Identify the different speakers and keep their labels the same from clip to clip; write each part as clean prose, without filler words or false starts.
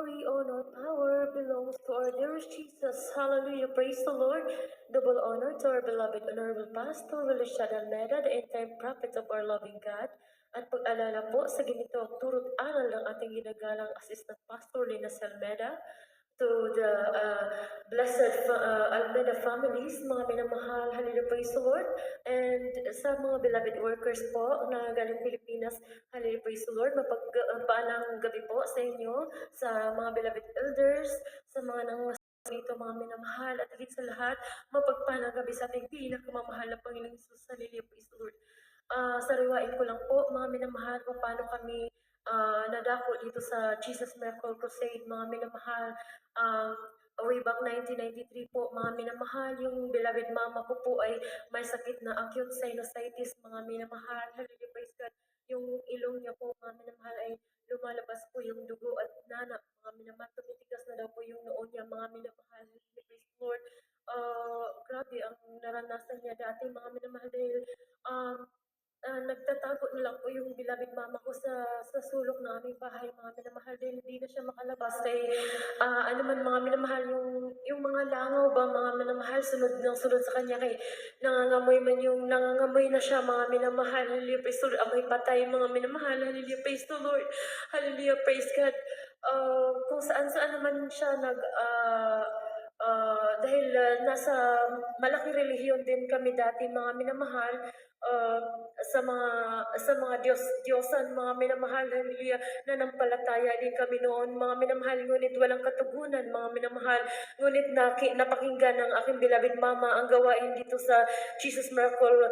Speaker 1: glory, honor, power belongs to our dearest Jesus. Hallelujah. Praise the Lord. Double honor to our beloved Honorable Pastor Willie Almeida, the entire prophet of our loving God. At pag-alala po sa ganito ang turot aral ng ating ginagalang Assistant Pastor Lina Almeida, to the Almeida families, mga minamahal, hallelujah, praise the Lord, and sa mga beloved workers po na galing Pilipinas, hallelujah, praise the Lord, mapagpaalang gabi po sa inyo, sa mga beloved elders, sa mga nang dito, mga minamahal, at higit sa lahat, mapagpalang gabi sa ating pinakamamahal na Panginoong Jesus, hallelujah, praise the Lord. Sariwain ko lang po, mga minamahal, kung paano kami nadako dito sa Jesus Miracle Crusade, mga minamahal. Way back 1993 po, mga minamahal, yung beloved mama ko po ay may sakit na acute sinusitis, mga minamahal. Hallelujah, praise God. Yung ilong niya po, mga minamahal, ay lumalabas po yung dugo at nana, mga minamahal. Tumitigas na daw po yung noon niya, mga minamahal. Hallelujah, praise the Lord. Grabe ang naranasan niya dati, mga minamahal, dahil nagtatago na lang po yung beloved mama ko sa sulok ng aming bahay, mga minamahal, dahil hindi na siya makalabas. Kaya ano man, mga minamahal, yung mga langaw ba, mga minamahal, sunod ng sunod sa kanya, kay nangangamoy na siya, mga minamahal. Hallelujah, praise the Lord. Amoy patay, mga minamahal. Hallelujah, praise the Lord. Hallelujah, praise God. Kung saan-saan naman siya dahil nasa malaking relihiyon din kami dati, mga minamahal, sa mga Diyosan, mga minamahal, hallelujah, nanampalataya din kami noon, mga minamahal, ngunit walang katugunan, mga minamahal, ngunit napakinggan ng aking beloved mama ang gawain dito sa Jesus Miracle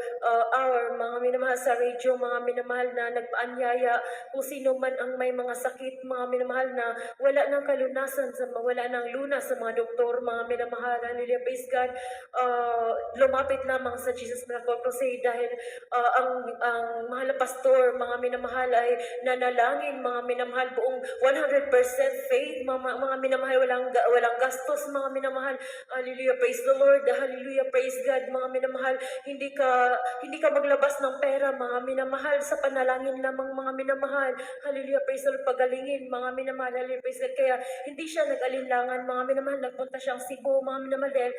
Speaker 1: Hour, mga minamahal, sa radio, mga minamahal, na nagpaanyaya kung sino man ang may mga sakit, mga minamahal, na wala ng kalunasan, wala ng lunas sa mga doktor, mga minamahal, hallelujah, praise God. Lumapit lamang sa Jesus Miracle Crusade dahil ang mahal na pastor, mga minamahal, ay nanalangin, mga minamahal, buong 100% faith, mga minamahal, walang gastos, mga minamahal. Hallelujah, praise the Lord. Hallelujah, praise God, mga minamahal. Hindi ka maglabas ng pera, mga minamahal, sa panalangin lamang, mga minamahal. Hallelujah, praise the Lord. Pagalingin, mga minamahal. Hallelujah, praise God. Kaya hindi siya nag-alinlangan, mga minamahal. Nagpunta siyang Cebu, mga minamahal, dahil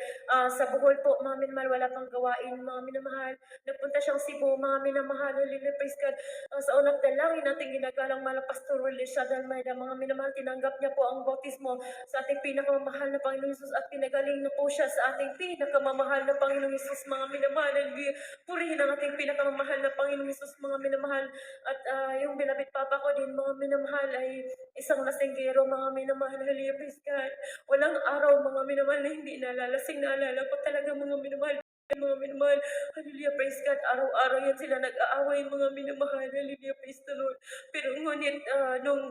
Speaker 1: sa Bohol po, mga minamahal, wala pang gawain, mga minamahal. Nagpunta siyang Cebu, mga minamahal. Hallelujah, praise God. Sa unang dalangin natin ginagalang mahal na Pastor Willie Almeida, mga minamahal, tinanggap niya po ang bautismo sa ating pinakamamahal na Panginoong Jesus, at pinagaling na po siya sa ating pinakamamahal na Panginoong Jesus, mga minamahal. Hallelujah. Purihin ang ating pinakamamahal na Panginoong Jesus, mga minamahal. At yung beloved papa ko din, mga minamahal, ay isang lasinggero, mga minamahal. Hallelujah, praise God. Walang araw, mga minamahal, na hindi nalalasing. Naalala ko talaga, mga minamahal. Mga minamahal, hallelujah, praise God, araw-araw yan sila nag-aaway, mga minamahal, hallelujah, praise the Lord. Pero ngunit nung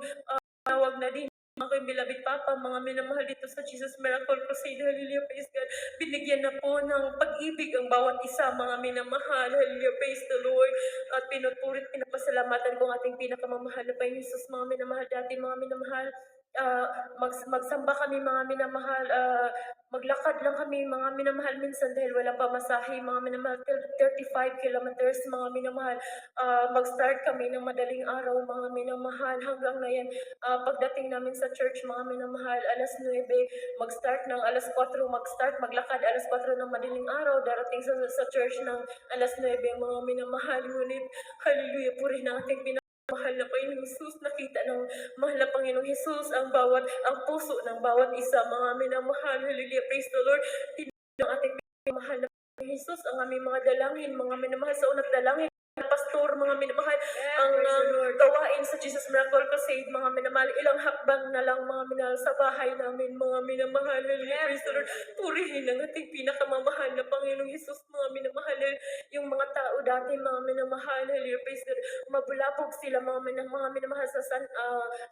Speaker 1: tawag na din aking beloved papa, mga minamahal, dito sa Jesus Miracle Crusade, hallelujah, praise God, binigyan na po ng pag-ibig ang bawat isa, mga minamahal, hallelujah, praise the Lord. At pinupurit, pinapasalamatan ko ang ating pinakamamahal na Panginoon Jesus, mga minamahal, dati, mga minamahal, magsamba kami, mga minamahal, maglakad lang kami, mga minamahal, minsan dahil walang pamasahe, mga minamahal, 35 kilometers, mga minamahal. Mag-start kami ng madaling araw, mga minamahal, hanggang ngayon, pagdating namin sa church, mga minamahal, alas 9, mag-start ng alas 4, maglakad alas 4 ng madaling araw, darating sa church ng alas 9, mga minamahal, ngunit, hallelujah, puri natin mahal na Panginoong Jesus, nakita ng mahal na Panginoong Jesus ang puso ng bawat isa, mga minamahal, hallelujah, praise the Lord. Tinanong ng ating mahal na Panginoong Jesus ang aming mga dalangin, mga minamahal, sa unang dalangin, pastor, mga minamahal, ang gawain sa Jesus Miracle Crusade, mga minamahal, ilang hakbang na lang, mga minamahal, sa bahay namin, mga minamahal, hallelujah, praise the Lord. Purihin ang ating pinakamamahal na Panginoong Jesus, mga minamahal, yung mga tao dati, mga minamahal, hallelujah, praise the Lord, mabulabog sila, mga minamahal, sa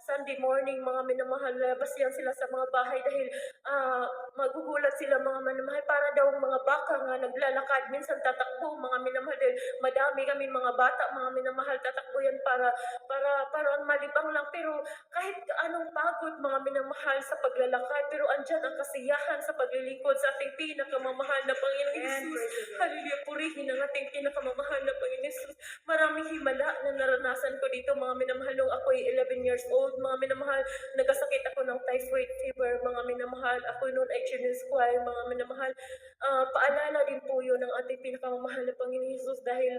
Speaker 1: Sunday morning, mga minamahal, labas yan sila sa mga bahay dahil magugulat sila, mga minamahal, para daw mga baka nga naglalakad, minsan tatakbo, mga minamahal, dahil madami kami mga bata, mga minamahal, tatakbo yan para malibang lang, pero kahit anong pagod, mga minamahal, sa paglalakad, pero andyan ang kasiyahan sa paglilingkod sa ating pinakamamahal na Panginoong Jesus. Hallelujah, purihin ang ating pinakamamahal na Panginoong Jesus. Maraming himala na naranasan ko dito, mga minamahal, nung ako'y 11 years old, mga minamahal, nagkasakit ako ng typhoid minamahal. Ako noon ay children's choir, mga minamahal. Paalala din po yun ng ating pinakamamahal na Panginoon Jesus dahil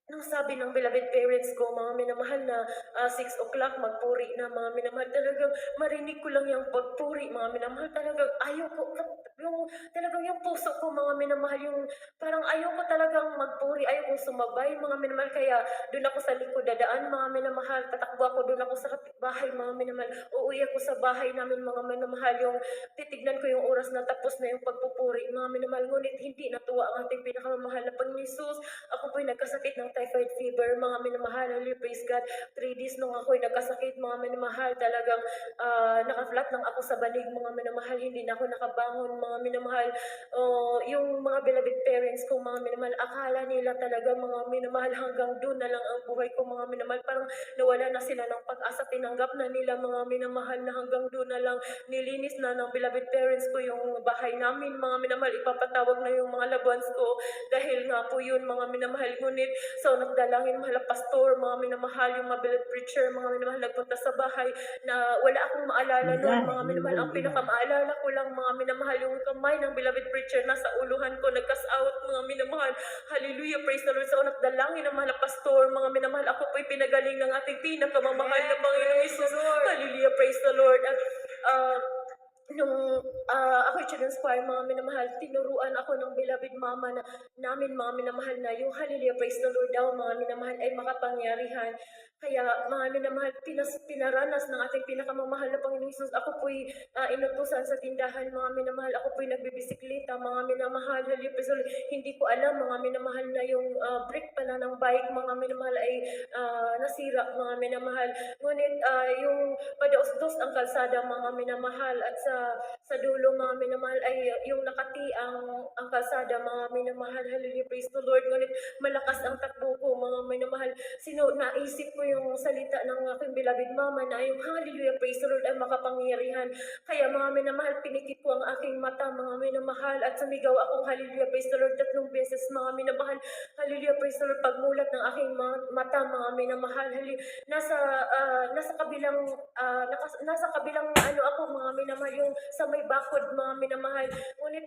Speaker 1: nung sabi ng beloved parents ko, mga minamahal na 6 o'clock magpuri na mga minamahal, talagang marinig ko lang yung pagpuri, mga minamahal, talagang ayaw ko, yung, talagang yung puso ko, mga minamahal, yung parang ayaw ko talagang magpuri, ayaw ko sumabay, mga minamahal, kaya doon ako sa likod dadaan, mga minamahal, tatakbo ako, doon ako sa kapitbahay, mga minamahal, uuwi ako sa bahay namin, mga minamahal, yung titignan ko yung oras na tapos na yung pagpupuri, mga minamahal, ngunit hindi natuwa ang ating pinakamamahal na Panginoon Jesus. Ako po'y nagkasakit ng typhoid fever, mga minamahal, hallelujah, praise God. 3 days nung ako'y nagkasakit, mga minamahal, talagang naka-flat lang ako sa banig, mga minamahal, hindi na ako nakabangon, mga minamahal. Yung mga beloved parents ko, mga minamahal, akala nila talaga, mga minamahal, hanggang doon na lang ang buhay ko, mga minamahal, parang nawala na sila ng pag-asa, tinanggap na nila, mga minamahal, na hanggang doon na lang, nilinis na ng beloved parents ko yung bahay namin, mga minamahal, ipapatawag na yung mga loved ones ko, dahil nga po yun, mga minamahal, ngunit so nagdalangin, mahal na pastor, mga minamahal, yung mga beloved preacher, mga minamahal, nagpunta sa bahay na wala akong maalala noon, mga minamahal, ang pinakamaalala ko lang, mga minamahal, yung kamay ng beloved preacher nasa uluhan ko, nagkas-out, mga minamahal, hallelujah, praise the Lord. So nagdalangin ng mahal na pastor, mga minamahal, ako po'y pinagaling ng ating pinakamamahal na Panginoon Jesus, hallelujah, praise the Lord. At nung ako'y children's choir, mga minamahal, tinuruan ako ng beloved mama na namin, mga minamahal, na yung hallelujah, praise the Lord daw, mga minamahal, ay makapangyarihan. Kaya mga minamahal, pinaranas ng ating pinakamamahal na Panginoon Jesus. Ako po'y inutusan sa tindahan, mga minamahal, ako po'y nagbibisikleta, mga minamahal, hallelujah, praise the Lord. Hindi ko alam, mga minamahal, na yung brake pala ng bike, mga minamahal, ay nasira, mga minamahal. Ngunit yung padaos-dos ang kalsada, mga minamahal, at sa dulo, mga minamahal, ay yung nakati ang kalsada, mga minamahal, hallelujah, praise the Lord. Ngunit malakas ang takbo ko, mga minamahal. Naisip ko yung salita ng aking beloved mama na yung hallelujah, praise the Lord ay makapangyarihan. Kaya mga minamahal, pinikit ko ang aking mata, mga minamahal, at sumigaw akong hallelujah, praise the Lord 3 beses, mga minamahal, hallelujah, praise the Lord. Pagmulat ng aking mata, mga minamahal, hallelujah, nasa kabilang nasa kabilang ano ako, mga minamahal, yung sa may bakod, mga minamahal. Ngunit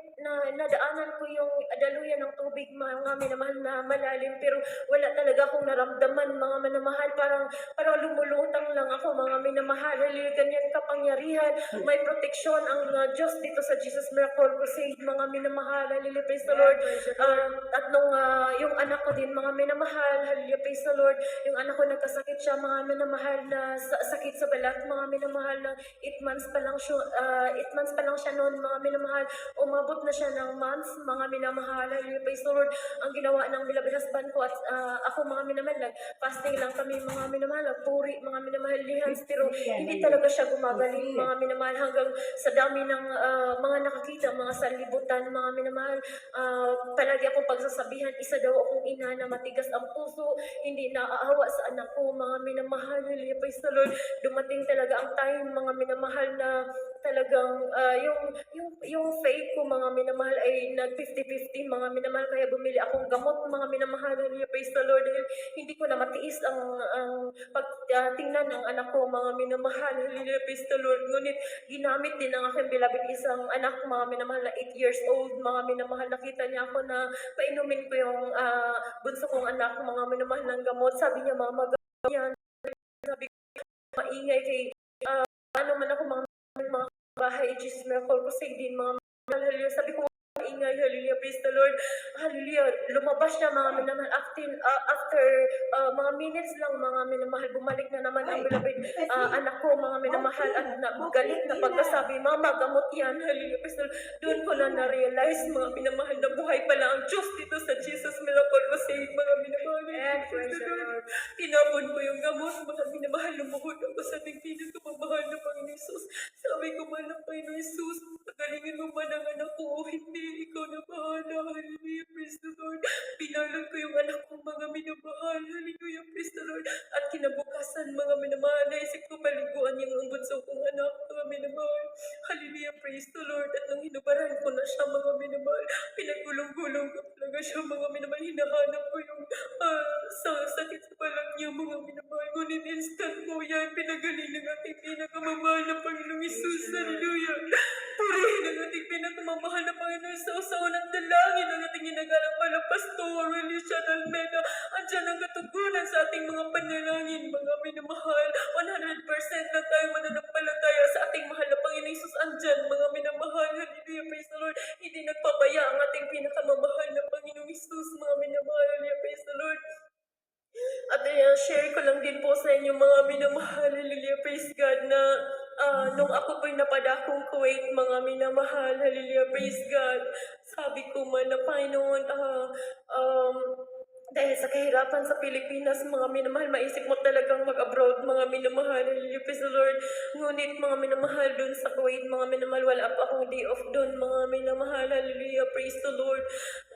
Speaker 1: nadaanan ko yung daluyan ng tubig, mga minamahal, na malalim, pero wala talaga akong naramdaman, mga minamahal, parang lumulutang lang ako, mga minamahal, hallelujah, ganyan kapangyarihan, may proteksyon ang Diyos dito sa Jesus Miracle Crusade, mga minamahal, hallelujah, praise the Lord. At nung yung anak ko din, mga minamahal, hallelujah, praise the Lord, yung anak ko nagkasakit siya, mga minamahal, na sakit sa balat, mga minamahal, na 8 months pa lang siya, 8 months pa lang siya noon, mga minamahal, umabot na siya ng months, mga minamahal, hallelujah, praise the Lord. Ang ginawa ng beloved husband ko at ako, mga minamahal, fasting lang kami, mga minamahal, puri, mga minamahal, lihans, pero hindi talaga siya gumagaling, mga minamahal, hanggang sa dami ng mga nakakita, mga sanlibutan, mga minamahal, palagi akong pagsasabihan, isa daw akong ina na matigas ang puso, hindi naaawa sa anak ko, mga minamahal, hallelujah, praise the Lord. Dumating talaga ang time, mga minamahal, na talagang yung faith ko, mga minamahal, ay nag 50-50, mga minamahal, kaya bumili akong gamot, mga minamahal, hallelujah, praise the Lord, dahil hindi ko na matiis ang pagtingnan ng anak ko, mga minamahal, hallelujah, praise the Lord. Ngunit ginamit din ng aking beloved isang anak, mga minamahal, na 8 years old, mga minamahal, nakita niya ako na painumin ko yung bunso kong anak, mga minamahal, ng gamot. Sabi niya, mama, gamot yan. Sabi ko, maingay kay ano man ako, mga bahay, Jesus Miracle Crusade din, mga hallelujah. Sabi ko, maingay, hallelujah, praise the Lord, hallelujah. Lumabas siya, mga minamahal, after mga minutes lang, mga minamahal, bumalik na naman ang beloved anak ko, mga minamahal, at galit na pagkasabi, mama, gamot yan, hallelujah, praise the Lord. Doon ko na na-realize, mga minamahal, na buhay pala ang Diyos dito sa Jesus Miracle Crusade, mga minamahal, praise the Lord. Tinapon ko yung gamot, mga minamahal, lumuhod ako sa ating pinakamamahal na Panginoon Jesus. Sabi ko, mahal na Panginoon Jesus, pagalingin mo man ang anak ko o hindi, ikaw na bahala, hallelujah, praise the Lord. Pinalad ko yung anak ko, mga minamahal, hallelujah, praise the Lord. At kinabukasan, mga minamahal, naisip ko paliguan yung bunso kong anak, mga minamahal, hallelujah, praise the Lord. At nung hinubaran ko na siya, mga minamahal, pinagulong-gulong ko talaga siya, mga minamahal, hinahanap ko yung sa sakit sa balat niya, mga minamahal. Ngunit instant ko yan, pinagaling ng ating pinakamamahal na Panginoong Jesus, hallelujah. Puro sausaw ng dalangin ang ating ginagalang Pastor Alicia Dalmeda. Andyan ang katugunan sa ating mga panalangin, mga minamahal. 100% na tayo mananampalataya sa ating mahal na Panginoon Jesus. Andyan, mga minamahal. Hallelujah, praise the Lord. Hindi nagpabaya ang ating pinakamamahal na Panginoong Jesus, mga minamahal. Hallelujah, praise the Lord. At share ko lang din po sa inyo mga minamahal, hallelujah, praise God, na nung ako po'y napadakong Kuwait, mga minamahal, hallelujah, praise God, sabi ko man na Panginoon, dahil sa kahirapan sa Pilipinas, mga minamahal, maisip mo talagang mag-abroad, mga minamahal, hallelujah, praise the Lord. Ngunit mga minamahal, dun sa Kuwait, mga minamahal, wala pa akong day off dun, mga minamahal, hallelujah, praise the Lord.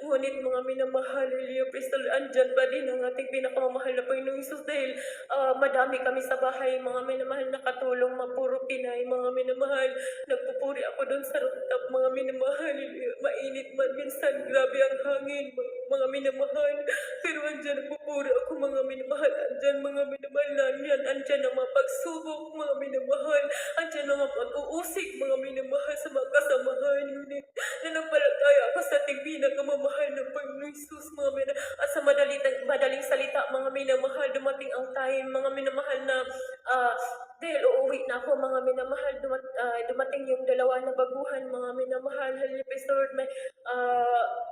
Speaker 1: Ngunit mga minamahal, hallelujah, praise the Lord, andyan pa din ang ating pinakamamahal na Panginoong Jesus dahil madami kami sa bahay, mga minamahal, nakatulong, mapuro Pinay, mga minamahal, nagpupuri ako doon sa rooftop, mga minamahal, mainit man, minsan grabe ang hangin, mga minamahal, pero andyan nagpupuri ako, mga minamahal, andyan mga minamahal, andyan ang mga pagsubok, mga minamahal, andyan ang mga pag-uusig, mga minamahal, sa mga kasamahan, ngunit nanampalataya ako sa ating pinakamamahal ng Panginoong Jesus, mga minamahal, at sa madaling salita, mga minamahal, dumating ang time, mga minamahal na dahil uuwi na ako, mga minamahal, dumating yung dalawa na baguhan, mga minamahal, hallelujah, Lord, may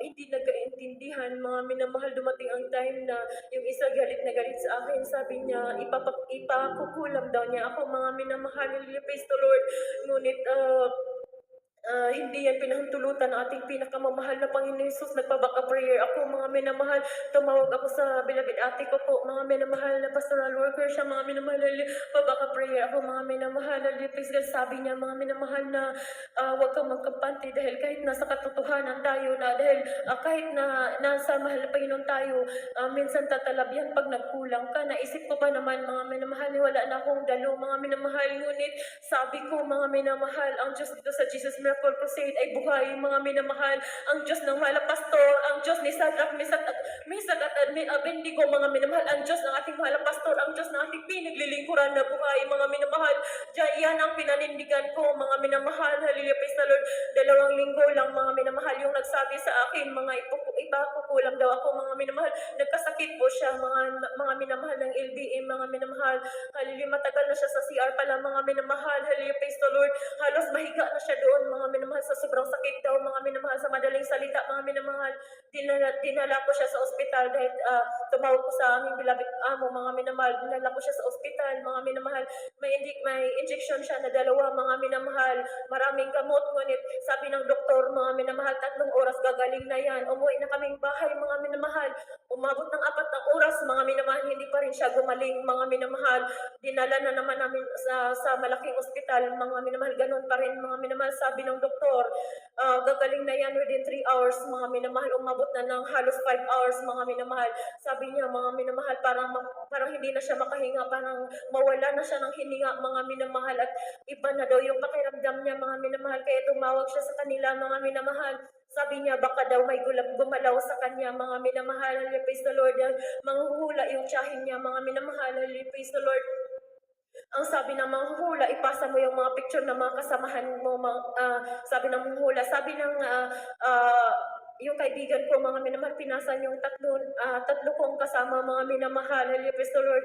Speaker 1: hindi nagkaintindihan, mga minamahal, dumating ang time na yung isa galit na galit sa akin, sabi niya, ipakukulam daw niya ako, mga minamahal, hallelujah, Lord, ngunit hindi yan pinahintulutan ng ating pinakamamahal na Panginoon Jesus. Nagpabaka prayer ako, mga minamahal. Tumawag ako sa bilabid ate ko po, mga minamahal na pastoral worker siya, mga minamahal. Pabaka prayer ako, mga minamahal. Please God, sabi niya, mga minamahal, na huwag kang magkampante dahil kahit nasa katotohanan tayo na, dahil kahit na nasa mahal na Panginoon tayo, minsan tatalabyan pag nagkulang ka. Naisip ko pa naman, mga minamahal, wala na akong dalo, mga minamahal. Ngunit sabi ko, mga minamahal, ang Diyos dito sa Jesus Miracle Crusade ay buhay, mga minamahal. Ang Diyos ng mahal na pastor, ang Diyos ni Sadrach, Mesach at Abednego, mga minamahal. Ang Diyos ng ating mahal na pastor, ang Diyos ng ating pinaglilingkuran na buhay, mga minamahal. Yan ang pinanindigan ko, mga minamahal. Hallelujah, praise the Lord. 2 linggo lang, mga minamahal, yung nagsabi sa akin, mga ipakukulam daw ako, mga minamahal. Nagkasakit po siya, mga minamahal ng LBM, mga minamahal. Hallelujah, matagal na siya sa CR pala, mga minamahal. Hallelujah, praise the Lord. Halos mahiga na siya doon, mga minamahal, sa sobrang sakit daw, mga minamahal, sa madaling salita, mga minamahal. Dinala ko siya sa ospital dahil tumawag ko sa aming bilabid amo, mga minamahal. Dinala ko siya sa ospital, mga minamahal. May injection siya na 2, mga minamahal. Maraming gamot, ngunit sabi ng doktor, mga minamahal, 3 oras gagaling na yan. Umuwi na kaming bahay, mga minamahal. Umabot ng 4 na oras, mga minamahal, hindi pa rin siya gumaling, mga minamahal. Dinala na naman namin sa malaking ospital, mga minamahal, ganun pa rin, mga minamahal. Sabi ng doktor, gagaling na yan within 3 hours, mga minamahal. Umabot na ng halos 5 hours, mga minamahal. Sabi niya, mga minamahal, parang hindi na siya makahinga, parang mawala na siya ng hininga, mga minamahal, at iba na daw yung pakiramdam niya, mga minamahal. Kaya tumawag siya sa kanila, mga minamahal. Sabi niya, baka daw may gumalaw sa kanya, mga minamahal. Praise the Lord. Manghuhula yung tiyahin niya, mga minamahal. Praise the Lord. Ang sabi ng mga hula, ipasa mo yung mga picture ng mga kasamahan mo, sabi ng hula, sabi ng yung kaibigan ko, mga minamahal, pinasan yung tatlo kong kasama, mga minamahal. Hallelujah, praise the Lord.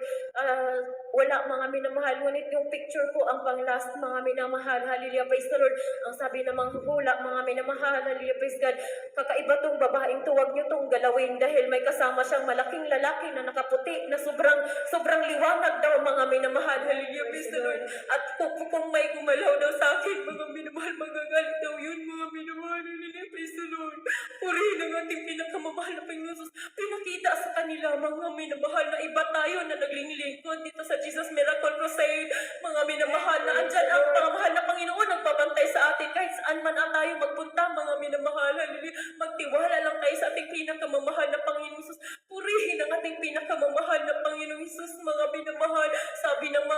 Speaker 1: Wala, mga minamahal. Ngunit yung picture ko ang pang-last, mga minamahal. Hallelujah, praise the Lord. Ang sabi ng mga hula, mga minamahal. Hallelujah, praise God. Kakaiba tong babaeng to, huwag niyo tong galawin dahil may kasama siyang malaking lalaki na nakaputi na sobrang liwanag daw, mga minamahal. Hallelujah, praise the Lord. At kung may gumalaw daw sa akin, mga minamahal, magagalit daw yun, mga minamahal. Hallelujah, praise the Lord. Purihin ang ating pinakamamahal na Panginoon Jesus. Pinakita sa kanila, mga minamahal, na iba tayo na naglilingkod dito sa Jesus Miracle Crusade. Mga minamahal, na andyan ang pangmahal na Panginoon nagbabantay sa atin kahit saan man tayo magpunta, mga minamahal. Hallelujah. Magtiwala lang tayo sa ating pinakamamahal na Panginoon Jesus. Purihin ang ating pinakamamahal na Panginoon Jesus, mga minamahal. Sabi ng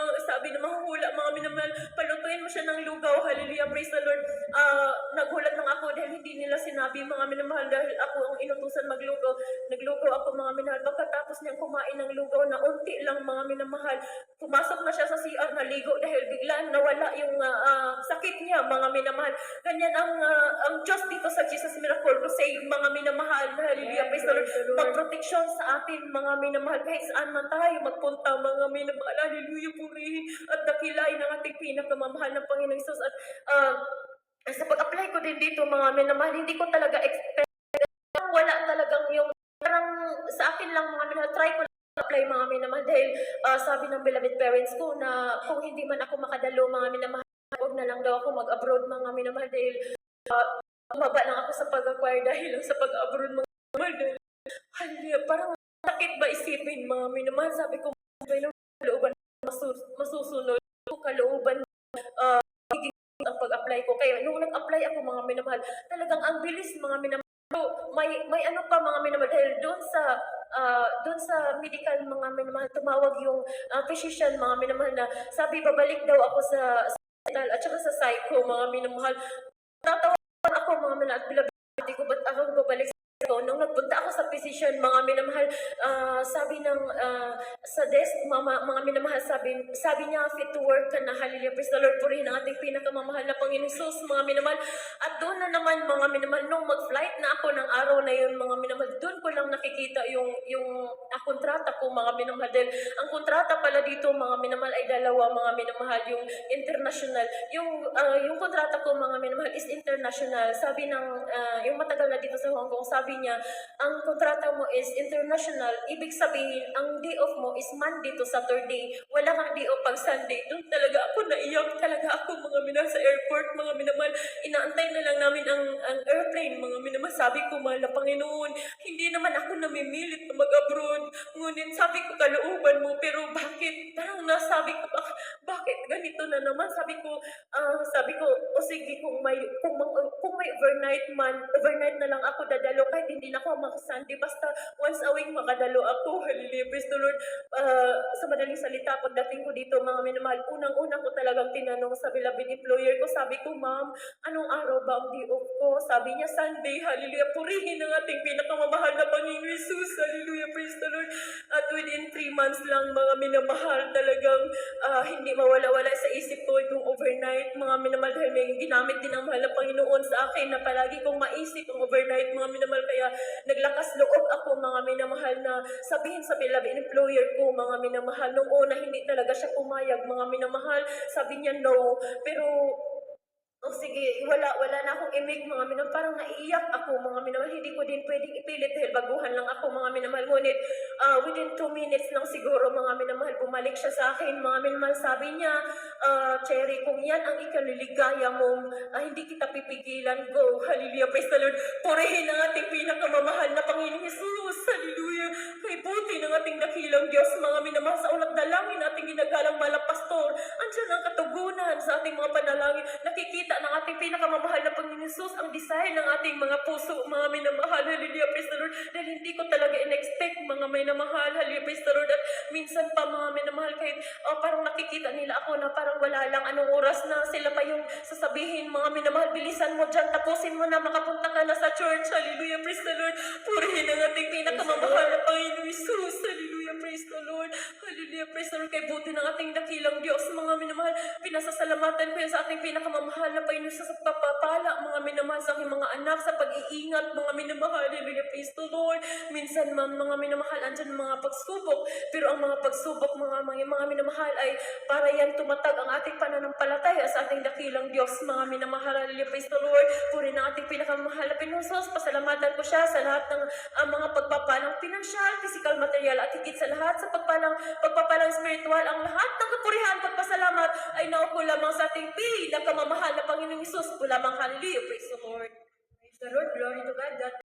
Speaker 1: mga hula, mga minamahal, palutuin mo siya siya ng lugaw, hallelujah, praise the Lord. Nagulat lang ako dahil hindi nila sinabi, mga minamahal, dahil ako ang inutusan maglugaw. Naglugaw ako, mga minamahal. Pagkatapos niyang kumain ng lugaw na unti lang, mga minamahal, pumasok na siya sa CR, naligo dahil biglang nawala yung sakit niya, mga minamahal. Ganyan ang Diyos dito sa Jesus Miracle Crusade, mga minamahal, hallelujah, praise the Lord. Magproteksyon sa atin, mga minamahal, kahit saan man tayo magpunta, mga minamahal, hallelujah, purihin at dakilain ang ating pinakamamahal na Panginoong Isus. At sa pag-apply ko din dito, mga minamahal, hindi ko talaga expect, wala talagang yung, parang sa akin lang, mga minamahal, try ko apply, mga minamahal, dahil sabi ng beloved parents ko na kung hindi man ako makadalo, mga minamahal, huwag na lang daw ako mag-abroad, mga minamahal, dahil umaba lang ako sa pag-acquire dahil lang sa pag-abroad, mga minamahal, dahil hallelujah, parang sakit ba isipin, mga minamahal, sabi ko, may kalooban masusunod ko, kalooban ang pag-apply ko. Kaya nung nag-apply ako, mga minamahal, talagang ang bilis, mga minamahal. May ano pa, mga minamahal, dahil doon sa medical, mga minamahal, tumawag yung physician, mga minamahal, na sabi babalik daw ako sa hospital at saka sa psycho, mga minamahal. Tatawagan ako, mga minamahal, at bilabati ko, ba't ako babalik sa psycho? Nung nagpunta ako sa physician, mga minamahal, sabi ng sa desk, mga minamahal, sabi niya, fit to work ka na, hallelujah, praise the Lord, purihin ang ating pinakamamahal na Panginoon Jesus, mga minamahal. At doon na naman, mga minamahal, nung mag-flight na ako ng araw na yun, mga minamahal, doon ko lang nakikita yung kontrata ko, mga minamahal. Dahil ang kontrata pala dito, mga minamahal, ay dalawa, mga minamahal, yung international. Yung kontrata ko, mga minamahal, is international. Sabi ng, yung matagal na dito sa Hong Kong, sabi niya, ang kontrata mo is international. Ibig sabihin, ang day off mo is Monday to Saturday. Wala kang day off pag Sunday. Doon talaga ako naiyak. Talaga ako, mga minamahal, sa airport, mga minamahal. Inaantay na lang namin ang airplane, mga minamahal. Sabi ko, mahal na Panginoon, hindi naman ako namimilit na mag-abroad. Ngunit sabi ko, kalooban mo, pero bakit? Parang nasabi ko, bakit ganito na naman? Sabi ko, o sige, kung may overnight na lang ako dadalo, kahit hindi na ako makasunday, basta once a week makadalo ako, hallelujah, praise the Lord. Sa madaling salita, pagdating ko dito, mga minamahal, unang-una ko talagang tinanong sa beloved employer ko, sabi ko, ma'am, anong araw ba ang day off ko? Sabi niya, Sunday, hallelujah, purihin ang ating pinakamamahal na Panginoon Jesus, hallelujah, praise the Lord. At within 3 months lang, mga minamahal, talagang hindi mawala-wala sa isip ko itong overnight, mga minamahal, dahil may ginamit din ang mahal na Panginoon sa akin na palagi kong maisip ang overnight, mga minamahal. Kaya naglakas loob ako, mga minamahal, na sabihin sa beloved employer ko, mga minamahal. Nung una, hindi talaga siya pumayag, mga minamahal. Sabi niya no, pero sige, wala na akong imig, mga minamahal. Parang naiiyak ako, mga minamahal. Hindi ko din pwedeng ipilit dahil baguhan lang ako, mga minamahal. Ngunit within 2 minutes lang siguro, mga minamahal, bumalik siya sa akin, mga minamahal. Sabi niya, Cherry, kung yan ang ikaliligaya mo, hindi kita pipigilan. Go, hallelujah, praise the Lord. Purihin ang ating pinakamamahal na Panginoon Jesus, hallelujah. Kay buti ng ating dakilang Diyos, mga minamahal, sa ulat dalangin ating ginagalang malang pastor, andyan ang katugunan sa ating mga panalangin. Nakikita ng ating pinakamamahal na Panginoon Jesus ang design ng ating mga puso, mga minamahal, hallelujah, praise the Lord. Dahil hindi ko talaga in-expect, mga minamahal, hallelujah, praise the Lord. At minsan pa, mga minamahal, kahit parang nakikita nila ako na parang wala lang anong oras na, sila pa yung sasabihin, mga minamahal, bilisan mo dyan, tapusin mo na, makapunta ka na sa church, hallelujah, praise the Lord. Purihin ang ating pinakamamahal na Panginoon Jesus, hallelujah, praise the Lord, hallelujah, praise the Lord. Kay buti ng ating dakilang Diyos, mga minamahal, pinasasalamatan ko yan sa ating pinakamamahal na Panginoon sa pagpapala, mga minamahal, sa aking mga anak, sa pag-iingat, mga minamahal, hallelujah, praise the Lord. Minsan, mga minamahal, andyan mga pagsubok, pero ang mga pagsubok, mga minamahal, ay para yan tumatag ang ating pananampalataya sa ating dakilang Diyos, mga minamahal, hallelujah, praise the Lord. Puri ng ating pinakamahal na Panginoon, pasalamatan ko siya sa lahat ng mga pagpapalang pinansyal, physical, material, at higit sa lahat sa pagpapalang spiritual. Ang lahat ng kapurihan, pagpasalamat ay naupo lamang sa ating pinakamamahal na Panginoong Hesus. Po lamang, hallelujah, praise the Lord. Praise the Lord, glory to God.